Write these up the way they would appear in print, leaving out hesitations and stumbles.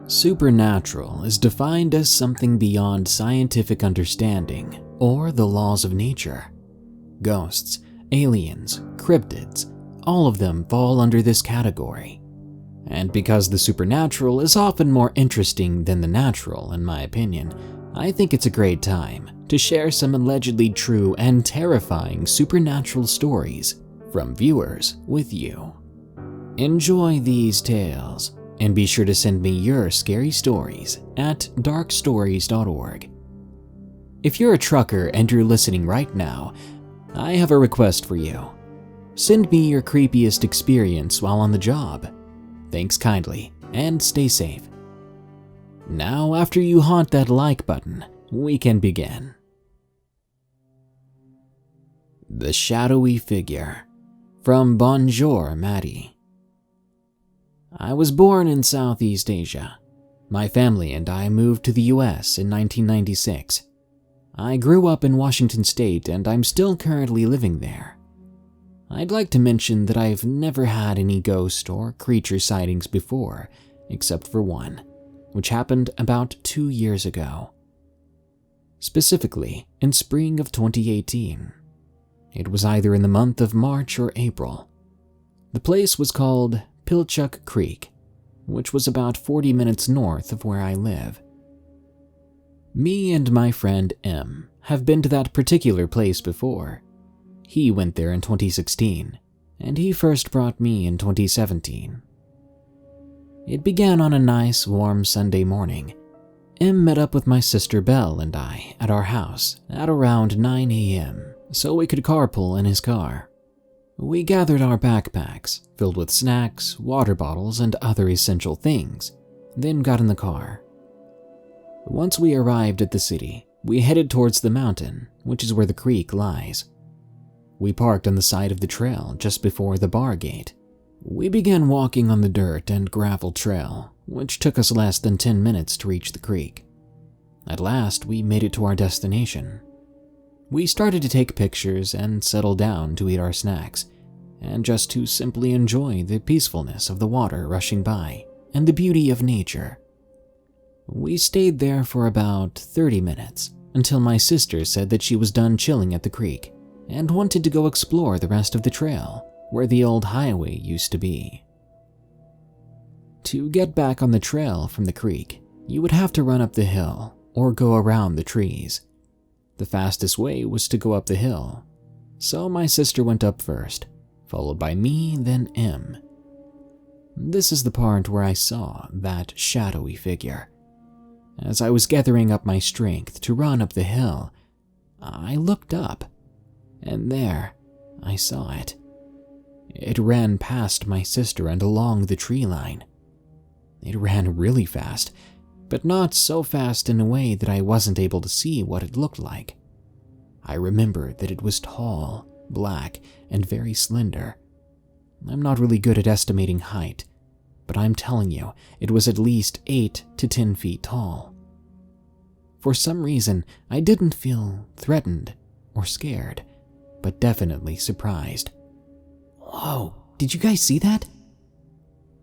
Supernatural is defined as something beyond scientific understanding or the laws of nature. Ghosts, aliens, cryptids, all of them fall under this category. And because the supernatural is often more interesting than the natural, in my opinion, I think it's a great time to share some allegedly true and terrifying supernatural stories from viewers with you. Enjoy these tales, and be sure to send me your scary stories at darkstories.org. If you're a trucker and you're listening right now, I have a request for you. Send me your creepiest experience while on the job. Thanks kindly, and stay safe. Now, after you haunt that like button, we can begin. The Shadowy Figure, from Bonjour Maddie. I was born in Southeast Asia. My family and I moved to the US in 1996. I grew up in Washington State and I'm still currently living there. I'd like to mention that I've never had any ghost or creature sightings before, except for one, which happened about 2 years ago. Specifically, in spring of 2018. It was either in the month of March or April. The place was called Pilchuck Creek, which was about 40 minutes north of where I live. Me and my friend M have been to that particular place before. He went there in 2016, and he first brought me in 2017. It began on a nice, warm Sunday morning. M met up with my sister Belle and I at our house at around 9 a.m. so we could carpool in his car. We gathered our backpacks, filled with snacks, water bottles, and other essential things, then got in the car. Once we arrived at the city, we headed towards the mountain, which is where the creek lies. We parked on the side of the trail just before the bar gate. We began walking on the dirt and gravel trail, which took us less than 10 minutes to reach the creek. At last, we made it to our destination. We started to take pictures and settle down to eat our snacks, and just to simply enjoy the peacefulness of the water rushing by and the beauty of nature. We stayed there for about 30 minutes until my sister said that she was done chilling at the creek and wanted to go explore the rest of the trail where the old highway used to be. To get back on the trail from the creek, you would have to run up the hill or go around the trees. The fastest way was to go up the hill, so my sister went up first, followed by me, then M. This is the part where I saw that shadowy figure. As I was gathering up my strength to run up the hill, I looked up, and there I saw it. It ran past my sister and along the tree line. It ran really fast, but not so fast in a way that I wasn't able to see what it looked like. I remember that it was tall, black, and very slender. I'm not really good at estimating height, but I'm telling you, it was at least 8 to 10 feet tall. For some reason, I didn't feel threatened or scared, but definitely surprised. "Whoa, did you guys see that?"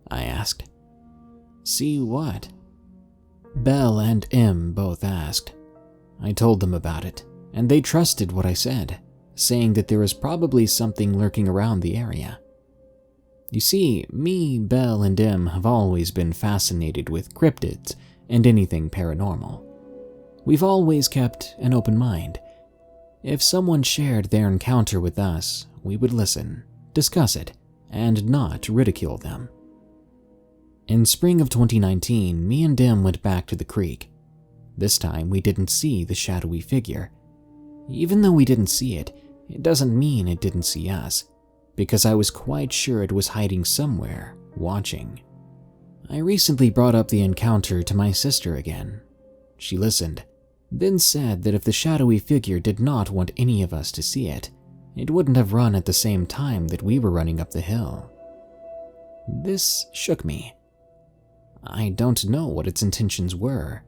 I asked. "See what?" Belle and M both asked. I told them about it, and they trusted what I said, saying that there was probably something lurking around the area. You see, me, Belle, and M have always been fascinated with cryptids and anything paranormal. We've always kept an open mind. If someone shared their encounter with us, we would listen, discuss it, and not ridicule them. In spring of 2019, me and M went back to the creek. This time, we didn't see the shadowy figure. Even though we didn't see it, it doesn't mean it didn't see us, because I was quite sure it was hiding somewhere, watching. I recently brought up the encounter to my sister again. She listened, then said that if the shadowy figure did not want any of us to see it, it wouldn't have run at the same time that we were running up the hill. This shook me. I don't know what its intentions were,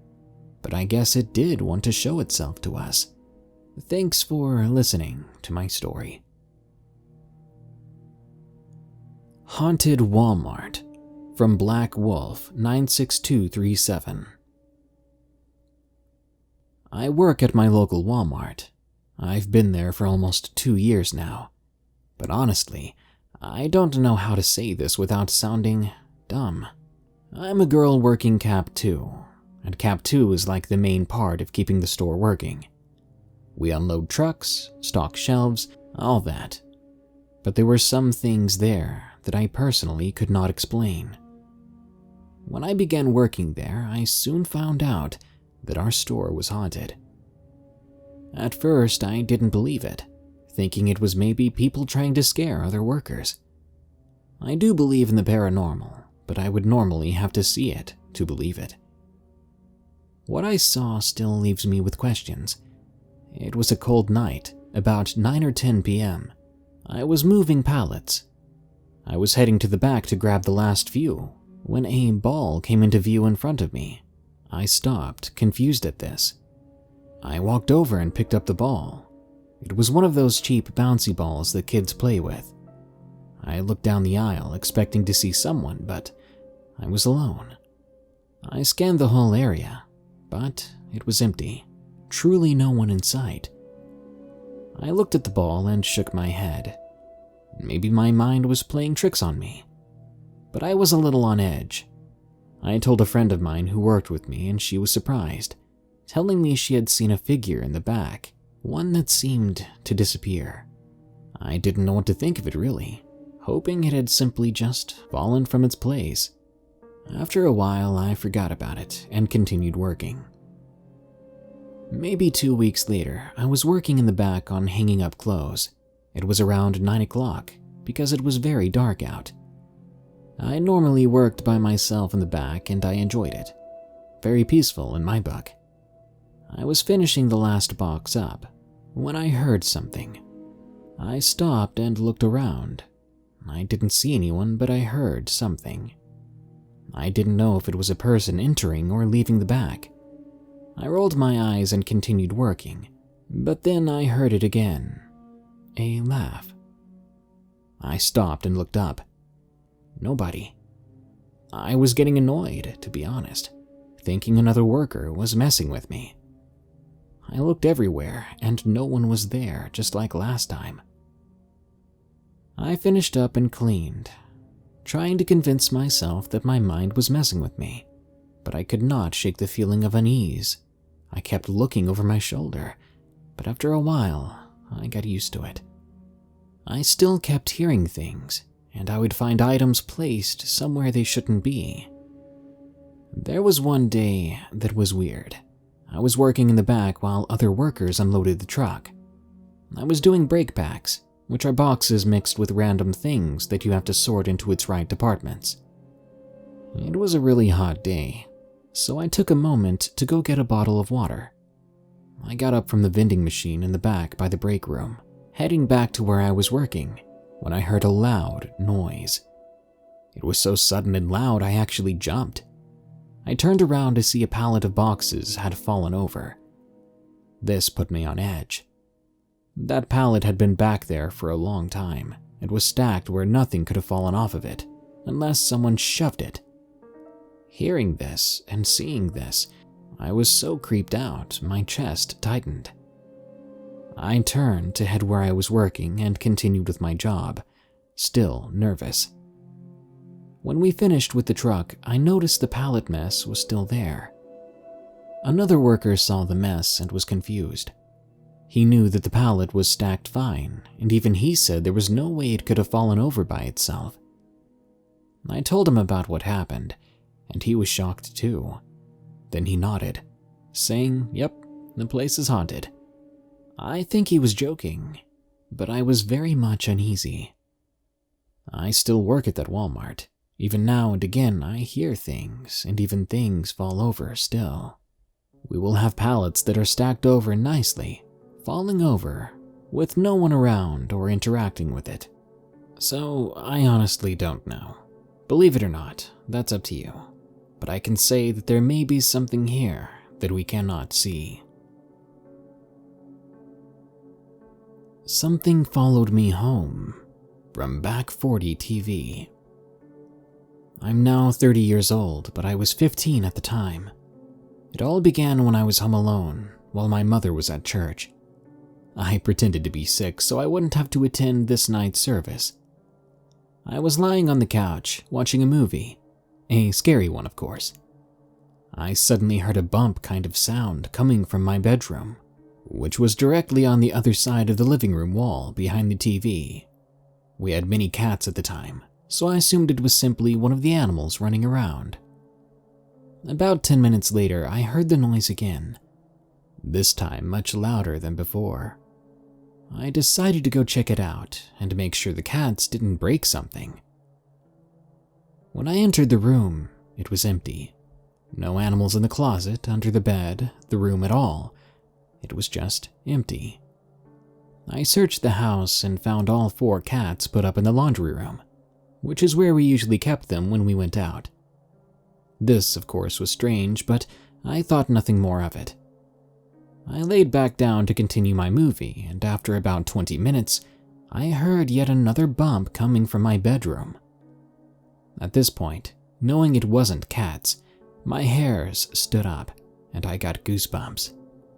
but I guess it did want to show itself to us. Thanks for listening to my story. Haunted Walmart, from Black Wolf 96237. I work at my local Walmart. I've been there for almost 2 years now. But honestly, I don't know how to say this without sounding dumb. I'm a girl working Cap 2, and Cap 2 is like the main part of keeping the store working. We unload trucks, stock shelves, all that. But there were some things there that I personally could not explain. When I began working there, I soon found out that our store was haunted. At first, I didn't believe it, thinking it was maybe people trying to scare other workers. I do believe in the paranormal, but I would normally have to see it to believe it. What I saw still leaves me with questions. It was a cold night, about 9 or 10 p.m. I was moving pallets. I was heading to the back to grab the last few when a ball came into view in front of me. I stopped, confused at this. I walked over and picked up the ball. It was one of those cheap bouncy balls that kids play with. I looked down the aisle expecting to see someone, but I was alone. I scanned the whole area, but it was empty. Truly no one in sight. I looked at the ball and shook my head. Maybe my mind was playing tricks on me. But I was a little on edge. I told a friend of mine who worked with me, and she was surprised, telling me she had seen a figure in the back, one that seemed to disappear. I didn't know what to think of it really, hoping it had simply just fallen from its place. After a while, I forgot about it and continued working. Maybe 2 weeks later, I was working in the back on hanging up clothes. It was around 9 o'clock because it was very dark out. I normally worked by myself in the back and I enjoyed it. Very peaceful in my book. I was finishing the last box up when I heard something. I stopped and looked around. I didn't see anyone, but I heard something. I didn't know if it was a person entering or leaving the back. I rolled my eyes and continued working, but then I heard it again. A laugh. I stopped and looked up. Nobody. I was getting annoyed, to be honest, thinking another worker was messing with me. I looked everywhere and no one was there, just like last time. I finished up and cleaned, trying to convince myself that my mind was messing with me, but I could not shake the feeling of unease. I kept looking over my shoulder, but after a while, I got used to it. I still kept hearing things, and I would find items placed somewhere they shouldn't be. There was one day that was weird. I was working in the back while other workers unloaded the truck. I was doing break packs, which are boxes mixed with random things that you have to sort into its right departments. It was a really hot day, so I took a moment to go get a bottle of water. I got up from the vending machine in the back by the break room, heading back to where I was working, when I heard a loud noise. It was so sudden and loud I actually jumped. I turned around to see a pallet of boxes had fallen over. This put me on edge. That pallet had been back there for a long time. It was stacked where nothing could have fallen off of it, unless someone shoved it. Hearing this and seeing this, I was so creeped out, my chest tightened. I turned to head where I was working and continued with my job, still nervous. When we finished with the truck, I noticed the pallet mess was still there. Another worker saw the mess and was confused. He knew that the pallet was stacked fine, and even he said there was no way it could have fallen over by itself. I told him about what happened, and he was shocked too. Then he nodded, saying, "Yep, the place is haunted." I think he was joking, but I was very much uneasy. I still work at that Walmart. Even now and again, I hear things, and even things fall over still. We will have pallets that are stacked over nicely, falling over, with no one around or interacting with it. So, I honestly don't know. Believe it or not, that's up to you. But I can say that there may be something here that we cannot see. Something followed me home from Back 40 TV. I'm now 30 years old, but I was 15 at the time. It all began when I was home alone while my mother was at church. I pretended to be sick so I wouldn't have to attend this night's service. I was lying on the couch watching a movie, a scary one of course. I suddenly heard a bump kind of sound coming from my bedroom, which was directly on the other side of the living room wall behind the TV. We had many cats at the time, so I assumed it was simply one of the animals running around. About 10 minutes later, I heard the noise again, this time much louder than before. I decided to go check it out and make sure the cats didn't break something. When I entered the room, it was empty. No animals in the closet, under the bed, the room at all. It was just empty. I searched the house and found all 4 cats put up in the laundry room, which is where we usually kept them when we went out. This, of course, was strange, but I thought nothing more of it. I laid back down to continue my movie, and after about 20 minutes, I heard yet another bump coming from my bedroom. At this point, knowing it wasn't cats, my hairs stood up, and I got goosebumps.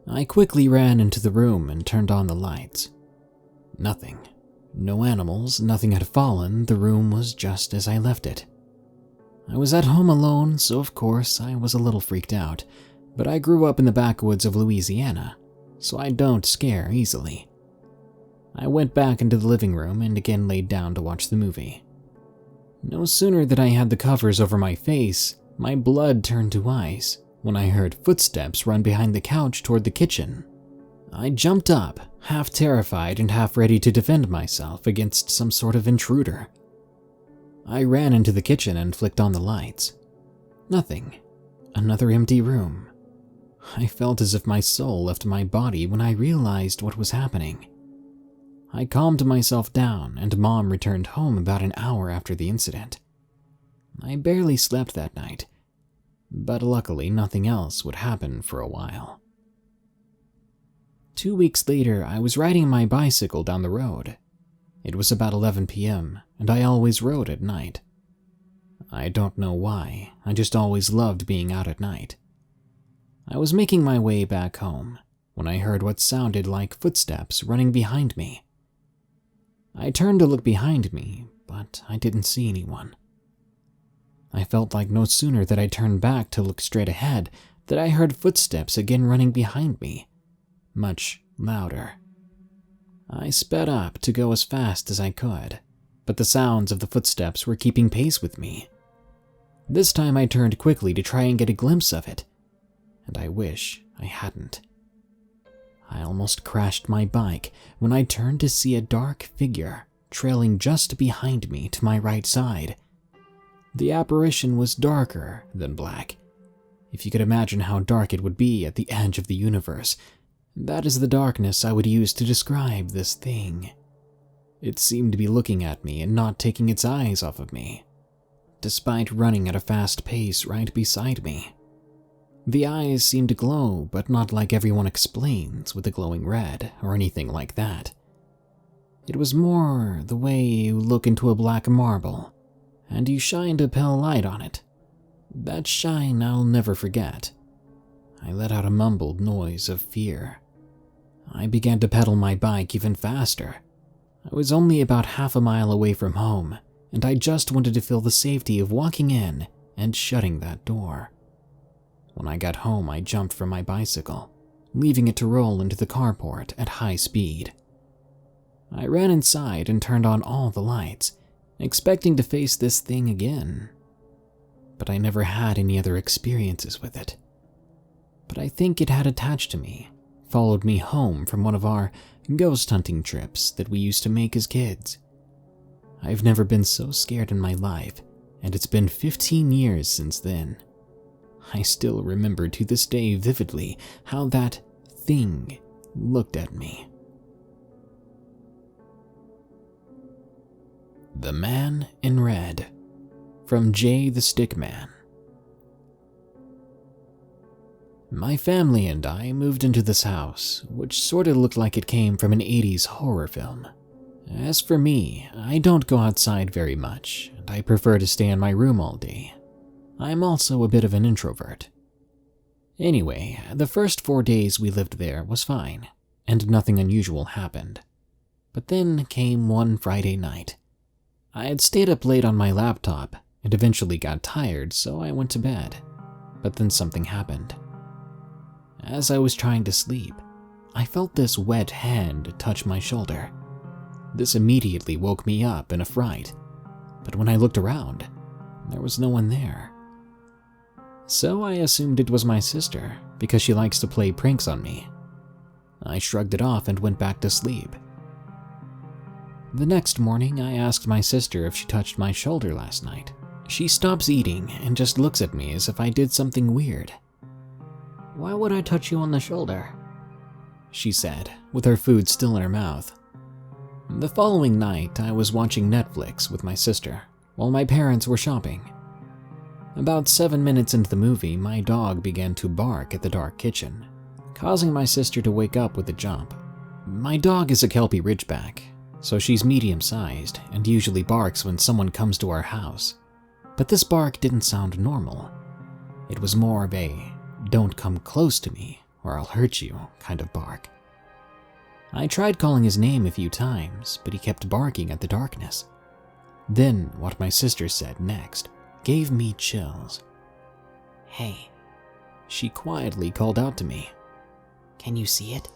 I quickly ran into the room and turned on the lights. Nothing. No animals, nothing had fallen, the room was just as I left it. I was at home alone, so of course I was a little freaked out, but I grew up in the backwoods of Louisiana, so I don't scare easily. I went back into the living room and again laid down to watch the movie. No sooner than I had the covers over my face, my blood turned to ice when I heard footsteps run behind the couch toward the kitchen. I jumped up, half terrified and half ready to defend myself against some sort of intruder. I ran into the kitchen and flicked on the lights. Nothing. Another empty room. I felt as if my soul left my body when I realized what was happening. I calmed myself down, and Mom returned home about an hour after the incident. I barely slept that night, but luckily nothing else would happen for a while. 2 weeks later, I was riding my bicycle down the road. It was about 11 p.m., and I always rode at night. I don't know why, I just always loved being out at night. I was making my way back home when I heard what sounded like footsteps running behind me. I turned to look behind me, but I didn't see anyone. I felt like no sooner that I turned back to look straight ahead that I heard footsteps again running behind me, much louder. I sped up to go as fast as I could, but the sounds of the footsteps were keeping pace with me. This time I turned quickly to try and get a glimpse of it, and I wish I hadn't. I almost crashed my bike when I turned to see a dark figure trailing just behind me to my right side. The apparition was darker than black. If you could imagine how dark it would be at the edge of the universe, that is the darkness I would use to describe this thing. It seemed to be looking at me and not taking its eyes off of me, despite running at a fast pace right beside me. The eyes seemed to glow, but not like everyone explains with a glowing red or anything like that. It was more the way you look into a black marble, and you shined a pale light on it. That shine I'll never forget. I let out a mumbled noise of fear. I began to pedal my bike even faster. I was only about half a mile away from home, and I just wanted to feel the safety of walking in and shutting that door. When I got home, I jumped from my bicycle, leaving it to roll into the carport at high speed. I ran inside and turned on all the lights, expecting to face this thing again. But I never had any other experiences with it. But I think it had attached to me, followed me home from one of our ghost hunting trips that we used to make as kids. I've never been so scared in my life, and it's been 15 years since then. I still remember to this day vividly how that thing looked at me. The Man in Red, from JaytheStickman. My family and I moved into this house, which sort of looked like it came from an 80s horror film. As for me, I don't go outside very much, and I prefer to stay in my room all day. I'm also a bit of an introvert. Anyway, the first 4 days we lived there was fine, and nothing unusual happened. But then came one Friday night. I had stayed up late on my laptop and eventually got tired, so I went to bed. But then something happened. As I was trying to sleep, I felt this wet hand touch my shoulder. This immediately woke me up in a fright, but when I looked around, there was no one there. So I assumed it was my sister, because she likes to play pranks on me. I shrugged it off and went back to sleep. The next morning, I asked my sister if she touched my shoulder last night. She stops eating and just looks at me as if I did something weird. "Why would I touch you on the shoulder?" she said, with her food still in her mouth. The following night, I was watching Netflix with my sister while my parents were shopping. About 7 minutes into the movie, my dog began to bark at the dark kitchen, causing my sister to wake up with a jump. My dog is a Kelpie Ridgeback, so she's medium-sized and usually barks when someone comes to our house. But this bark didn't sound normal. It was more of a, "don't come close to me or I'll hurt you" kind of bark. I tried calling his name a few times, but he kept barking at the darkness. Then what my sister said next gave me chills. "Hey," she quietly called out to me. "Can you see it?"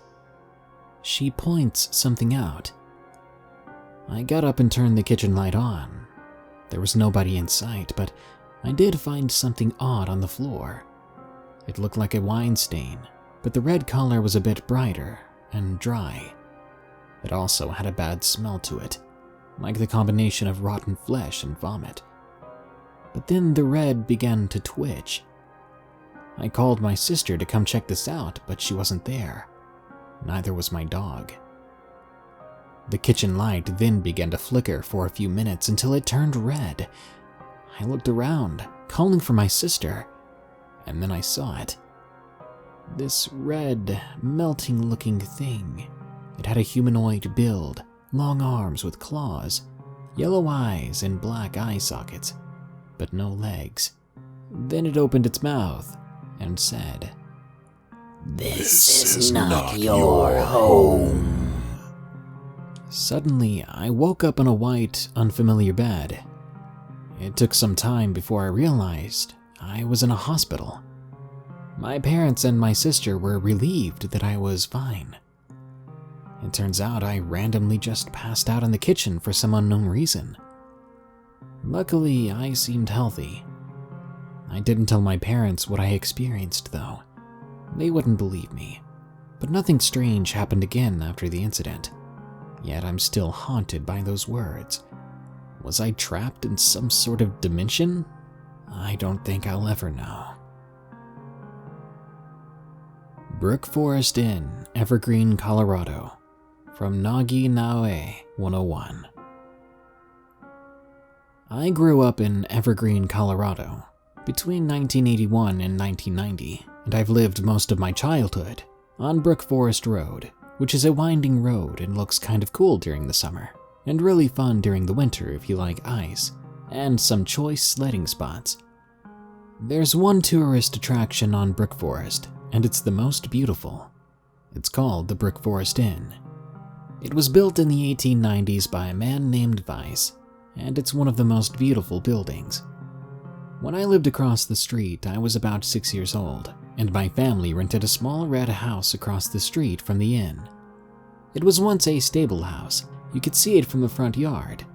She points something out. I got up and turned the kitchen light on. There was nobody in sight, but I did find something odd on the floor. It looked like a wine stain, but the red color was a bit brighter and dry. It also had a bad smell to it, like the combination of rotten flesh and vomit. But then the red began to twitch. I called my sister to come check this out, but she wasn't there. Neither was my dog. The kitchen light then began to flicker for a few minutes until it turned red. I looked around, calling for my sister, and then I saw it. This red, melting-looking thing. It had a humanoid build, long arms with claws, yellow eyes and black eye sockets, but no legs. Then it opened its mouth and said, This is not your home." Suddenly, I woke up on a white, unfamiliar bed. It took some time before I realized I was in a hospital. My parents and my sister were relieved that I was fine. It turns out I randomly just passed out in the kitchen for some unknown reason. Luckily, I seemed healthy. I didn't tell my parents what I experienced, though. They wouldn't believe me. But nothing strange happened again after the incident. Yet I'm still haunted by those words. Was I trapped in some sort of dimension? I don't think I'll ever know. Brookforest Inn, Evergreen, Colorado. From Nagi Naue 101. I grew up in Evergreen, Colorado, between 1981 and 1990, and I've lived most of my childhood on Brookforest Road, which is a winding road and looks kind of cool during the summer, and really fun during the winter if you like ice, and some choice sledding spots. There's one tourist attraction on Brookforest, and it's the most beautiful. It's called the Brookforest Inn. It was built in the 1890s by a man named Weiss, and it's one of the most beautiful buildings. When I lived across the street, I was about 6 years old, and my family rented a small red house across the street from the inn. It was once a stable house. You could see it from the front yard.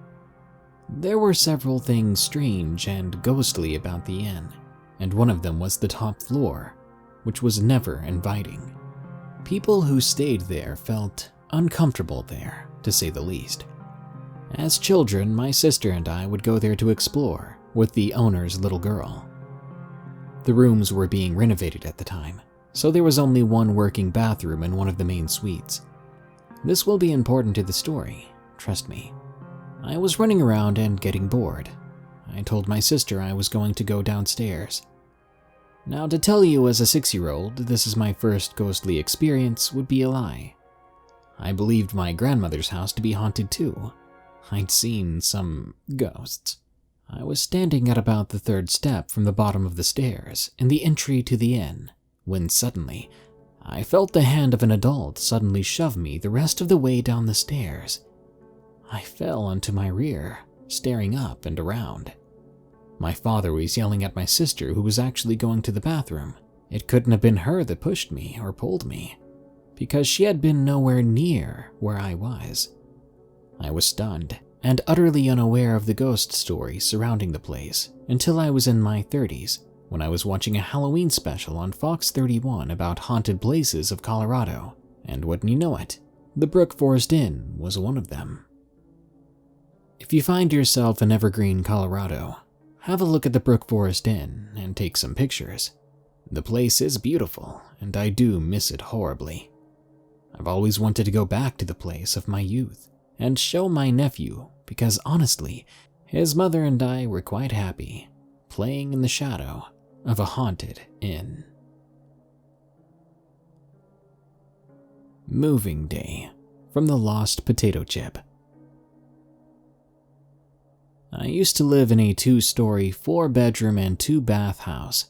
There were several things strange and ghostly about the inn, and one of them was the top floor, which was never inviting. People who stayed there felt uncomfortable there, to say the least. As children, my sister and I would go there to explore with the owner's little girl. The rooms were being renovated at the time, so there was only one working bathroom in one of the main suites. This will be important to the story, trust me. I was running around and getting bored. I told my sister I was going to go downstairs. Now, to tell you as a 6-year-old this is my first ghostly experience would be a lie. I believed my grandmother's house to be haunted too. I'd seen some ghosts. I was standing at about the third step from the bottom of the stairs in the entry to the inn, when suddenly, I felt the hand of an adult suddenly shove me the rest of the way down the stairs. I fell onto my rear, staring up and around. My father was yelling at my sister, who was actually going to the bathroom. It couldn't have been her that pushed me or pulled me, because she had been nowhere near where I was. I was stunned and utterly unaware of the ghost story surrounding the place until I was in my 30s, when I was watching a Halloween special on Fox 31 about haunted places of Colorado, and wouldn't you know it, the Brookforest Inn was one of them. If you find yourself in Evergreen, Colorado, have a look at the Brookforest Inn and take some pictures. The place is beautiful, and I do miss it horribly. I've always wanted to go back to the place of my youth and show my nephew, because honestly, his mother and I were quite happy playing in the shadow of a haunted inn. Moving Day from the Lost Potato Chip. I used to live in a 2-story, 4-bedroom and 2-bath house.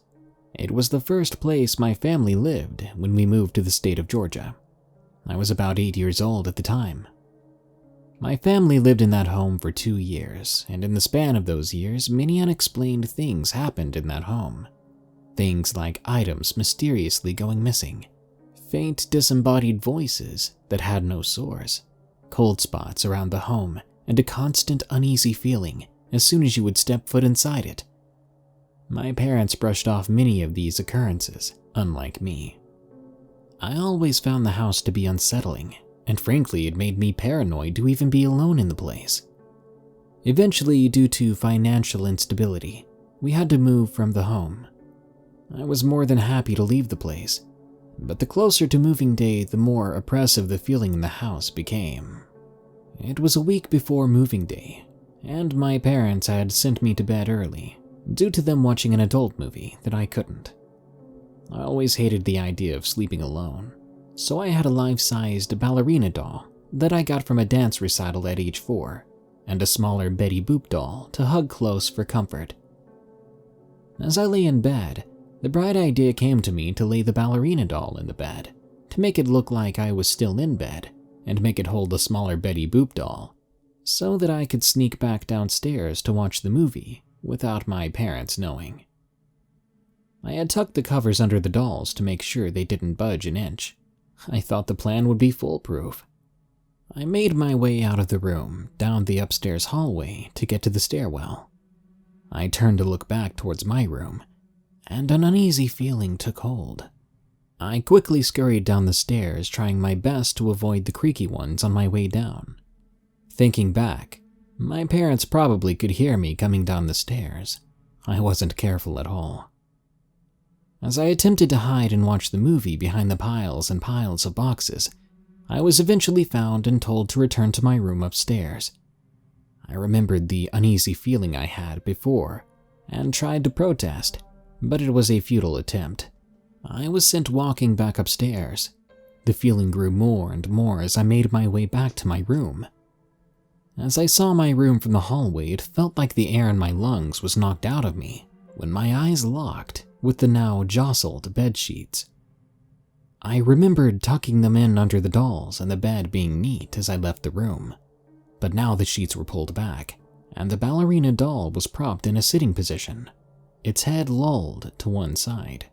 It was the first place my family lived when we moved to the state of Georgia. I was about 8 years old at the time. My family lived in that home for 2 years, and in the span of those years, many unexplained things happened in that home. Things like items mysteriously going missing, faint disembodied voices that had no source, cold spots around the home, and a constant uneasy feeling as soon as you would step foot inside it. My parents brushed off many of these occurrences, unlike me. I always found the house to be unsettling, and frankly it made me paranoid to even be alone in the place. Eventually, due to financial instability, we had to move from the home. I was more than happy to leave the place, but the closer to moving day, the more oppressive the feeling in the house became. It was a week before moving day, and my parents had sent me to bed early, due to them watching an adult movie that I couldn't. I always hated the idea of sleeping alone, so I had a life-sized ballerina doll that I got from a dance recital at age 4, and a smaller Betty Boop doll to hug close for comfort. As I lay in bed, the bright idea came to me to lay the ballerina doll in the bed, to make it look like I was still in bed, and make it hold the smaller Betty Boop doll, so that I could sneak back downstairs to watch the movie without my parents knowing. I had tucked the covers under the dolls to make sure they didn't budge an inch. I thought the plan would be foolproof. I made my way out of the room, down the upstairs hallway to get to the stairwell. I turned to look back towards my room, and an uneasy feeling took hold. I quickly scurried down the stairs, trying my best to avoid the creaky ones on my way down. Thinking back, my parents probably could hear me coming down the stairs. I wasn't careful at all. As I attempted to hide and watch the movie behind the piles and piles of boxes, I was eventually found and told to return to my room upstairs. I remembered the uneasy feeling I had before and tried to protest, but it was a futile attempt. I was sent walking back upstairs. The feeling grew more and more as I made my way back to my room. As I saw my room from the hallway, it felt like the air in my lungs was knocked out of me when my eyes locked with the now jostled bed sheets. I remembered tucking them in under the dolls and the bed being neat as I left the room, but now the sheets were pulled back, and the ballerina doll was propped in a sitting position, its head lolled to one side.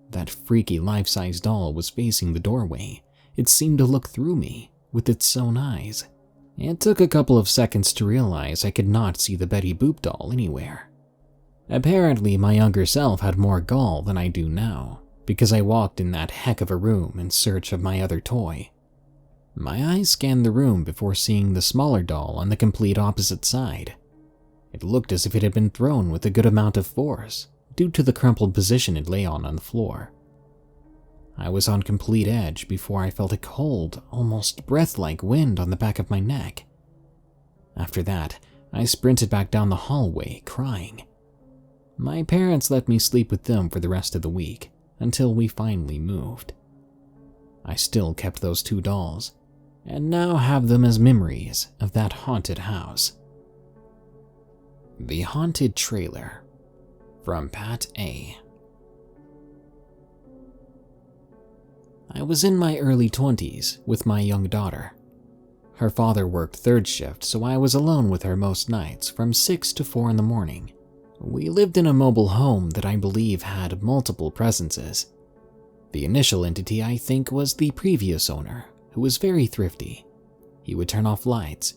That freaky life-size doll was facing the doorway. It seemed to look through me with its sewn eyes. It took a couple of seconds to realize I could not see the Betty Boop doll anywhere. Apparently, my younger self had more gall than I do now, because I walked in that heck of a room in search of my other toy. My eyes scanned the room before seeing the smaller doll on the complete opposite side. It looked as if it had been thrown with a good amount of force, due to the crumpled position it lay on the floor. I was on complete edge before I felt a cold, almost breath-like wind on the back of my neck. After that, I sprinted back down the hallway, crying. My parents let me sleep with them for the rest of the week, until we finally moved. I still kept those 2 dolls, and now have them as memories of that haunted house. The Haunted Trailer, from Pat A. I was in my early 20s with my young daughter. Her father worked third shift, so I was alone with her most nights from 6 to 4 in the morning. We lived in a mobile home that I believe had multiple presences. The initial entity, I think, was the previous owner, who was very thrifty. He would turn off lights.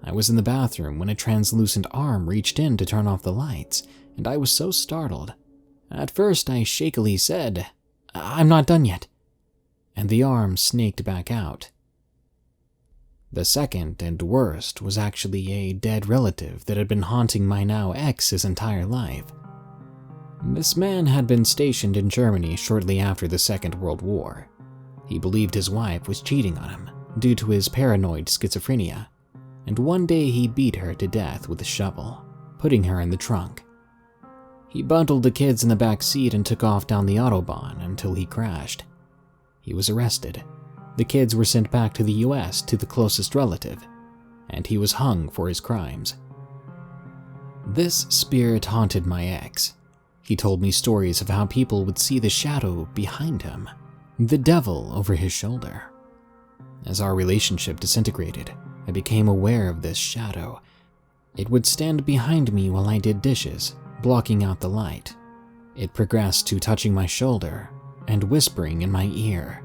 I was in the bathroom when a translucent arm reached in to turn off the lights, and I was so startled. At first, I shakily said, "I'm not done yet," and the arm snaked back out. The second and worst was actually a dead relative that had been haunting my now ex his entire life. This man had been stationed in Germany shortly after the Second World War. He believed his wife was cheating on him due to his paranoid schizophrenia, and one day he beat her to death with a shovel, putting her in the trunk. He bundled the kids in the back seat and took off down the Autobahn until he crashed. He was arrested. The kids were sent back to the US to the closest relative, and he was hung for his crimes. This spirit haunted my ex. He told me stories of how people would see the shadow behind him, the devil over his shoulder. As our relationship disintegrated, I became aware of this shadow. It would stand behind me while I did dishes, blocking out the light. It progressed to touching my shoulder and whispering in my ear.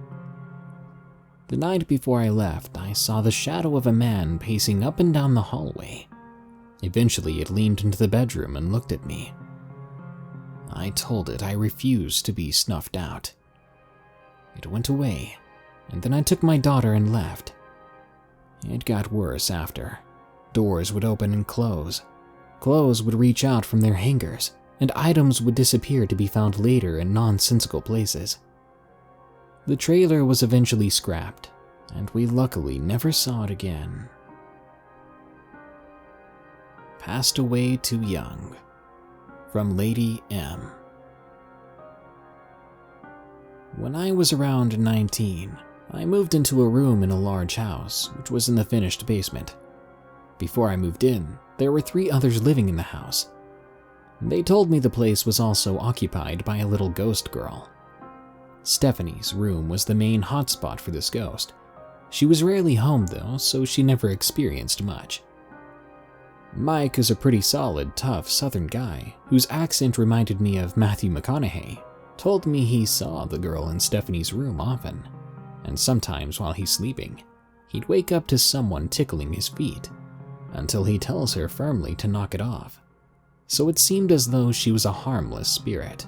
The night before I left, I saw the shadow of a man pacing up and down the hallway. Eventually, it leaned into the bedroom and looked at me. I told it I refused to be snuffed out. It went away, and then I took my daughter and left. It got worse after. Doors would open and close. Clothes would reach out from their hangers, and items would disappear to be found later in nonsensical places. The trailer was eventually scrapped, and we luckily never saw it again. Passed Away Too Young, from Lady.M. When I was around 19, I moved into a room in a large house, which was in the finished basement. Before I moved in, there were 3 others living in the house. They told me the place was also occupied by a little ghost girl. Stephanie's room was the main hotspot for this ghost. She was rarely home though, so she never experienced much. Mike is a pretty solid, tough southern guy, whose accent reminded me of Matthew McConaughey, told me he saw the girl in Stephanie's room often, and sometimes while he's sleeping, he'd wake up to someone tickling his feet, until he tells her firmly to knock it off. So it seemed as though she was a harmless spirit.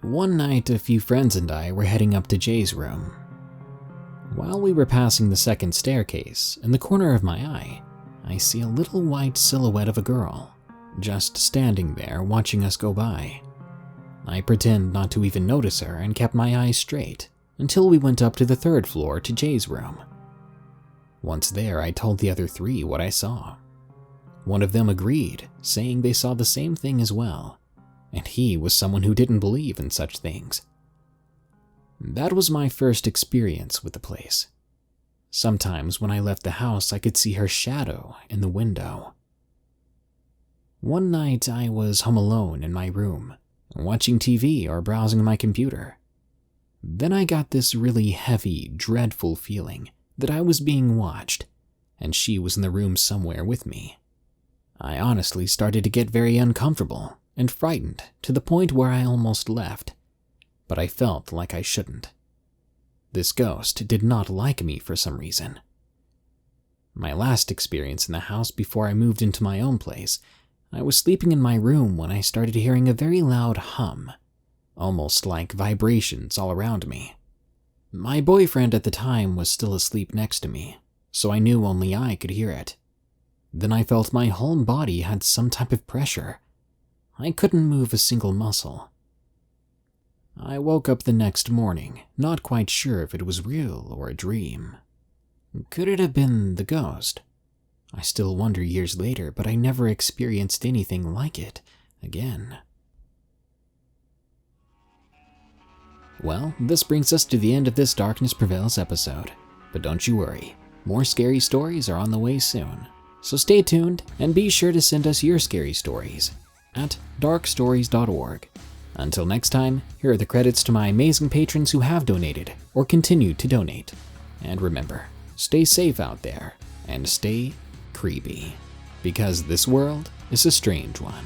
One night, a few friends and I were heading up to Jay's room. While we were passing the second staircase, in the corner of my eye, I see a little white silhouette of a girl, just standing there watching us go by. I pretend not to even notice her and kept my eyes straight until we went up to the 3rd floor to Jay's room. Once there, I told the other 3 what I saw. One of them agreed, saying they saw the same thing as well, and he was someone who didn't believe in such things. That was my first experience with the place. Sometimes when I left the house, I could see her shadow in the window. One night, I was home alone in my room, watching TV or browsing my computer. Then I got this really heavy, dreadful feeling that I was being watched, and she was in the room somewhere with me. I honestly started to get very uncomfortable and frightened to the point where I almost left, but I felt like I shouldn't. This ghost did not like me for some reason. My last experience in the house before I moved into my own place, I was sleeping in my room when I started hearing a very loud hum, almost like vibrations all around me. My boyfriend at the time was still asleep next to me, so I knew only I could hear it. Then I felt my whole body had some type of pressure. I couldn't move a single muscle. I woke up the next morning, not quite sure if it was real or a dream. Could it have been the ghost? I still wonder years later, but I never experienced anything like it again. Well, this brings us to the end of this Darkness Prevails episode. But don't you worry, more scary stories are on the way soon. So stay tuned and be sure to send us your scary stories at darkstories.org. Until next time, here are the credits to my amazing patrons who have donated or continue to donate. And remember, stay safe out there and stay creepy, because this world is a strange one.